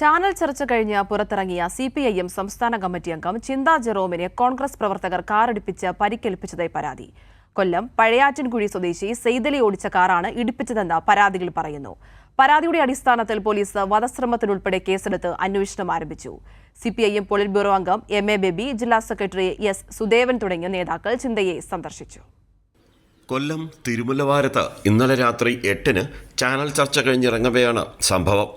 Channel ചർച്ച കഴിഞ്ഞ് പുറത്തിറങ്ങിയ CPIM സംസ്ഥാന കമ്മിറ്റി അംഗം ചിന്ത ജെറോമിനെ കോൺഗ്രസ് പ്രവർത്തകർ കാറിടിപ്പിച്ച് പരിക്കേൽപ്പിച്ചതായി പരാതി. കൊല്ലം പഴയാറ്റിൻകുഴി സ്വദേശി സെയ്തലി ഓടിച്ച കാറാണ് ഇടിപ്പിച്ചതെന്ന് പരാതിയിൽ പറയുന്നു. പരാതിയുടെ അടിസ്ഥാനത്തിൽ പോലീസ് വധശ്രമത്തിനുൾപ്പെടെ കേസെടുത്ത് അന്വേഷണം ആരംഭിച്ചു. CPIM പോളിറ്റ് ബ്യൂറോ അംഗം MA ബേബി, ജില്ലാ സെക്രട്ടറി S സുദേവൻ തുടങ്ങിയ നേതാക്കൾ ചിന്തയെ സന്ദർശിച്ചു. കൊല്ലം തിരുമുല്ലവാരത്ത് ഇന്നലെ രാത്രി 8-ന് ചാനൽ ചർച്ച കഴിഞ്ഞിറങ്ങവെയാണ് സംഭവം.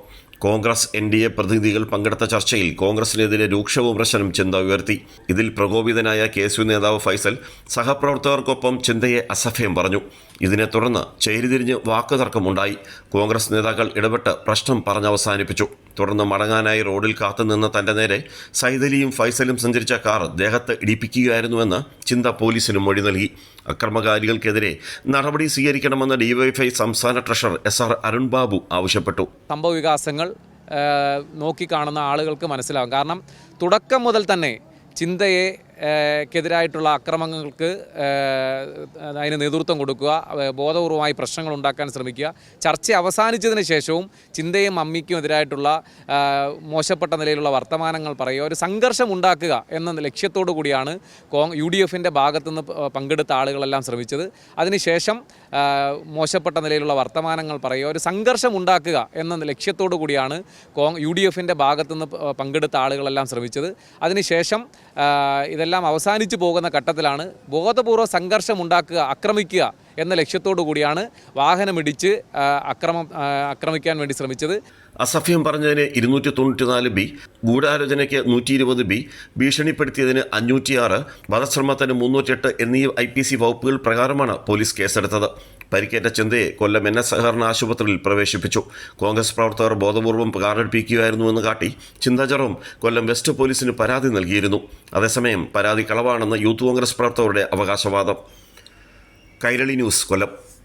കോൺഗ്രസ് NDA പ്രതിനിധികൾ പങ്കെടുത്ത ചർച്ചയിൽ കോൺഗ്രസിനെതിരെ രൂക്ഷ വിമർശനം ചിന്ത ഉയർത്തി. ഇതിൽ പ്രകോപിതനായ KSU നേതാവ് ഫൈസൽ സഹപ്രവർത്തകർക്കൊപ്പം ചിന്തയെ അസഭ്യം പറഞ്ഞു. ഇതിനെ തുടർന്ന് ചേരിതിരിഞ്ഞ് വാക്കുതർക്കമുണ്ടായി. കോൺഗ്രസ് നേതാക്കൾ ഇടപെട്ട് പ്രശ്നം പറഞ്ഞവസാനിപ്പിച്ചു. തുടർന്ന് മടങ്ങാനായി റോഡിൽ കാത്തുനിന്ന തന്റെ നേരെ സൈതലിയും ഫൈസലും സഞ്ചരിച്ച കാർ ദേഹത്ത് ഇടിപ്പിക്കുകയായിരുന്നുവെന്ന് ചിന്ത പോലീസിന് മൊഴി നൽകി. അക്രമകാരികൾക്കെതിരെ നടപടി സ്വീകരിക്കണമെന്ന് DYFI സംസ്ഥാന ട്രഷറർ SR അരുൺ ബാബു ആവശ്യപ്പെട്ടു. സംഭവവികാസങ്ങൾ നോക്കിക്കാണുന്ന ആളുകൾക്ക് മനസ്സിലാകും. കാരണം തുടക്കം മുതൽ തന്നെ ചിന്തയെ ക്കെതിരായിട്ടുള്ള അക്രമങ്ങൾക്ക് അതിന് നേതൃത്വം കൊടുക്കുക, ബോധപൂർവമായി പ്രശ്നങ്ങൾ ഉണ്ടാക്കാൻ ശ്രമിക്കുക, ചർച്ച അവസാനിച്ചതിന് ശേഷവും ചിന്തയും അമ്മിക്കും എതിരായിട്ടുള്ള മോശപ്പെട്ട നിലയിലുള്ള വർത്തമാനങ്ങൾ പറയുക, ഒരു സംഘർഷം ഉണ്ടാക്കുക എന്ന ലക്ഷ്യത്തോടു കൂടിയാണ് UDFൻ്റെ ഭാഗത്തുനിന്ന് പങ്കെടുത്ത ആളുകളെല്ലാം ശ്രമിച്ചത്. അതിനുശേഷം മോശപ്പെട്ട നിലയിലുള്ള വർത്തമാനങ്ങൾ പറയുക, ഒരു സംഘർഷം ഉണ്ടാക്കുക എന്ന ലക്ഷ്യത്തോടു കൂടിയാണ് UDFൻ്റെ ഭാഗത്തുനിന്ന് പങ്കെടുത്ത ആളുകളെല്ലാം ശ്രമിച്ചത്. അതിനുശേഷം ഇതെല്ലാം അവസാനിച്ചു പോകുന്ന ഘട്ടത്തിലാണ് ബോധപൂർവ്വ സംഘർഷം ഉണ്ടാക്കുക, ആക്രമിക്കുക എന്ന ലക്ഷ്യത്തോടു കൂടിയാണ് വാഹനമിടിച്ച് ആക്രമിക്കാൻ വേണ്ടി ശ്രമിച്ചത്. അസഭ്യം പറഞ്ഞതിന് 294B, ഗൂഢാലോചനയ്ക്ക് 120B, ഭീഷണിപ്പെടുത്തിയതിന് 506, വധശ്രമത്തിന് 308 എന്നീ IPC വകുപ്പുകൾ പ്രകാരമാണ് പോലീസ് കേസെടുത്തത്. പരിക്കേറ്റ ചിന്തയെ കൊല്ലം NS സഹകരണ ആശുപത്രിയിൽ പ്രവേശിപ്പിച്ചു. കോൺഗ്രസ് പ്രവർത്തകർ ബോധപൂർവം കാറടിപ്പിക്കുകയായിരുന്നുവെന്ന് കാട്ടി ചിന്ത ജെറോം കൊല്ലം വെസ്റ്റ് പോലീസിന് പരാതി നൽകിയിരുന്നു. അതേസമയം പരാതി കളവാണെന്ന് യൂത്ത് കോൺഗ്രസ് പ്രവർത്തകരുടെ അവകാശവാദം. കൈരളി ന്യൂസ്, കൊല്ലം.